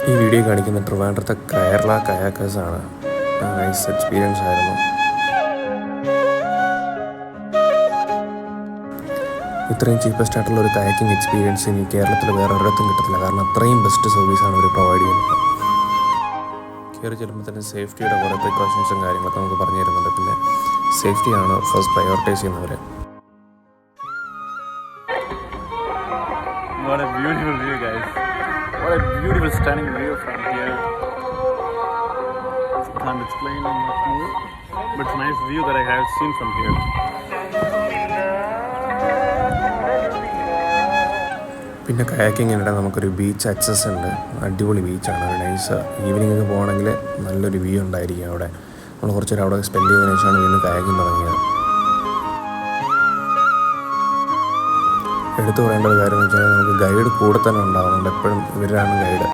ഈ വീഡിയോ കാണിക്കുന്ന ട്രിവാൻഡ്രത്തെ Kerala കയാക്കേഴ്സാണ്. Nice experience ആയിരുന്നു. ഇത്രയും ചീപ്പസ്റ്റ് ആയിട്ടുള്ള ഒരു കയാക്കിംഗ് എക്സ്പീരിയൻസ് ഇനി കേരളത്തിൽ വേറെ ഒരിടത്തും കിട്ടത്തില്ല. കാരണം അത്രയും ബെസ്റ്റ് സർവീസാണ് അവർ പ്രൊവൈഡ് ചെയ്യുന്നത്. കയറി ചെല്ലുമ്പോൾ തന്നെ സേഫ്റ്റിയുടെ കുറേ പ്രിക്കോഷൻസും കാര്യങ്ങളൊക്കെ നമുക്ക് പറഞ്ഞു തരുന്നുണ്ട്. പിന്നെ സേഫ്റ്റിയാണ് ഫസ്റ്റ് പ്രയോറിറ്റൈസ് ചെയ്യുന്നവർ. What a beautiful view, guys. What a beautiful stunning view from here. Can't explain much more, but it's a nice view that I have seen from here. പിന്നെ കയാക്കിങ്ങിനിടെ നമുക്കൊരു ബീച്ച് ആക്സസ് ഉണ്ട്. അടിപൊളി ബീച്ചാണ്. ഒരു nice evening ഒക്കെ പോകണമെങ്കിൽ നല്ലൊരു view ഉണ്ടായിരിക്കും അവിടെ. നമ്മൾ കുറച്ച് നേരം അവിടെ സ്പെൻഡ് ചെയ്തതിനു ശേഷമാണ് വീണ്ടും കയാക്കിങ് തുടങ്ങിയത്. എടുത്തു പറയേണ്ട ഒരു കാര്യം എന്ന് വെച്ചാൽ നമുക്ക് ഗൈഡ് കൂടെ തന്നെ ഉണ്ടാവുന്നുണ്ട്. എപ്പോഴും ഇവരാണ് ഗൈഡ്.